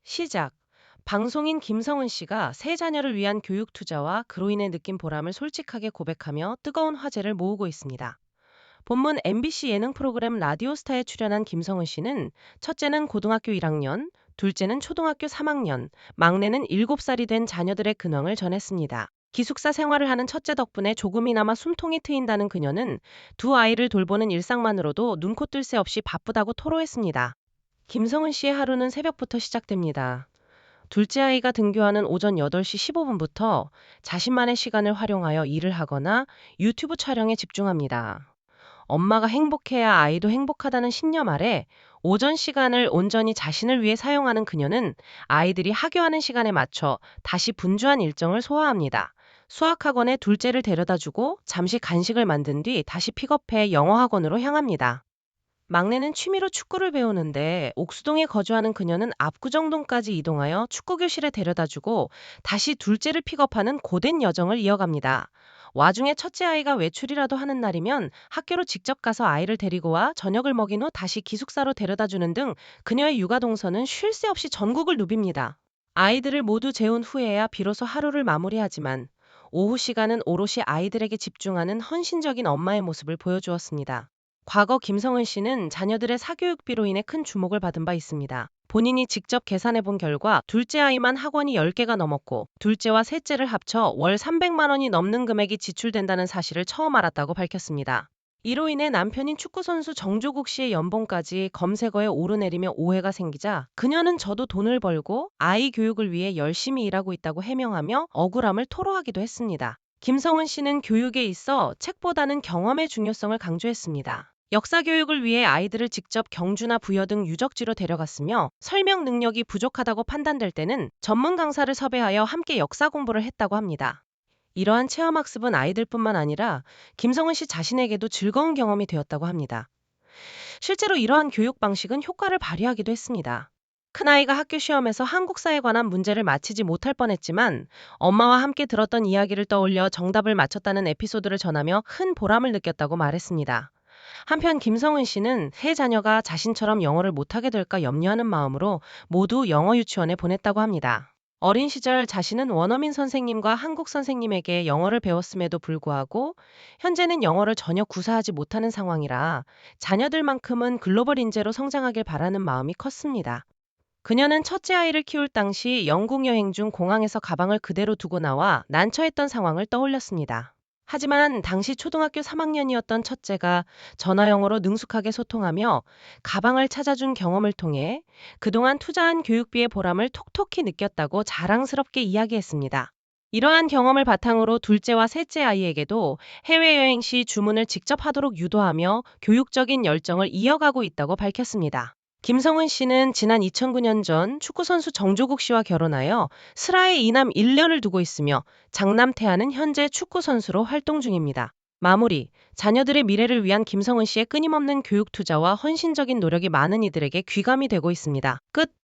시작. 방송인 김성은 씨가 새 자녀를 위한 교육 투자와 그로 인해 느낀 보람을 솔직하게 고백하며 뜨거운 화제를 모으고 있습니다. 본문 MBC 예능 프로그램 라디오스타에 출연한 김성은 씨는 첫째는 고등학교 1학년, 둘째는 초등학교 3학년, 막내는 7살이 된 자녀들의 근황을 전했습니다. 기숙사 생활을 하는 첫째 덕분에 조금이나마 숨통이 트인다는 그녀는 두 아이를 돌보는 일상만으로도 눈코 뜰 새 없이 바쁘다고 토로했습니다. 김성은 씨의 하루는 새벽부터 시작됩니다. 둘째 아이가 등교하는 오전 8시 15분부터 자신만의 시간을 활용하여 일을 하거나 유튜브 촬영에 집중합니다. 엄마가 행복해야 아이도 행복하다는 신념 아래 오전 시간을 온전히 자신을 위해 사용하는 그녀는 아이들이 하교하는 시간에 맞춰 다시 분주한 일정을 소화합니다. 수학학원에 둘째를 데려다주고 잠시 간식을 만든 뒤 다시 픽업해 영어학원으로 향합니다. 막내는 취미로 축구를 배우는데 옥수동에 거주하는 그녀는 압구정동까지 이동하여 축구교실에 데려다주고 다시 둘째를 픽업하는 고된 여정을 이어갑니다. 와중에 첫째 아이가 외출이라도 하는 날이면 학교로 직접 가서 아이를 데리고 와 저녁을 먹인 후 다시 기숙사로 데려다주는 등 그녀의 육아 동선은 쉴 새 없이 전국을 누빕니다. 아이들을 모두 재운 후에야 비로소 하루를 마무리하지만 오후 시간은 오롯이 아이들에게 집중하는 헌신적인 엄마의 모습을 보여주었습니다. 과거 김성은 씨는 자녀들의 사교육비로 인해 큰 주목을 받은 바 있습니다. 본인이 직접 계산해 본 결과 둘째 아이만 학원이 10개가 넘었고 둘째와 셋째를 합쳐 월 300만 원이 넘는 금액이 지출된다는 사실을 처음 알았다고 밝혔습니다. 이로 인해 남편인 축구선수 정조국 씨의 연봉까지 검색어에 오르내리며 오해가 생기자 그녀는 저도 돈을 벌고 아이 교육을 위해 열심히 일하고 있다고 해명하며 억울함을 토로하기도 했습니다. 김성은 씨는 교육에 있어 책보다는 경험의 중요성을 강조했습니다. 역사 교육을 위해 아이들을 직접 경주나 부여 등 유적지로 데려갔으며 설명 능력이 부족하다고 판단될 때는 전문 강사를 섭외하여 함께 역사 공부를 했다고 합니다. 이러한 체험학습은 아이들뿐만 아니라 김성은 씨 자신에게도 즐거운 경험이 되었다고 합니다. 실제로 이러한 교육 방식은 효과를 발휘하기도 했습니다. 큰아이가 학교 시험에서 한국사에 관한 문제를 맞히지 못할 뻔했지만 엄마와 함께 들었던 이야기를 떠올려 정답을 맞췄다는 에피소드를 전하며 큰 보람을 느꼈다고 말했습니다. 한편 김성은 씨는 세 자녀가 자신처럼 영어를 못하게 될까 염려하는 마음으로 모두 영어 유치원에 보냈다고 합니다. 어린 시절 자신은 원어민 선생님과 한국 선생님에게 영어를 배웠음에도 불구하고 현재는 영어를 전혀 구사하지 못하는 상황이라 자녀들만큼은 글로벌 인재로 성장하길 바라는 마음이 컸습니다. 그녀는 첫째 아이를 키울 당시 영국 여행 중 공항에서 가방을 그대로 두고 나와 난처했던 상황을 떠올렸습니다. 하지만 당시 초등학교 3학년이었던 첫째가 전화영어로 능숙하게 소통하며 가방을 찾아준 경험을 통해 그동안 투자한 교육비의 보람을 톡톡히 느꼈다고 자랑스럽게 이야기했습니다. 이러한 경험을 바탕으로 둘째와 셋째 아이에게도 해외여행 시 주문을 직접 하도록 유도하며 교육적인 열정을 이어가고 있다고 밝혔습니다. 김성은 씨는 지난 2009년 전 축구선수 정조국 씨와 결혼하여 슬하에 이남 1년을 두고 있으며 장남 태아는 현재 축구선수로 활동 중입니다. 마무리. 자녀들의 미래를 위한 김성은 씨의 끊임없는 교육 투자와 헌신적인 노력이 많은 이들에게 귀감이 되고 있습니다. 끝.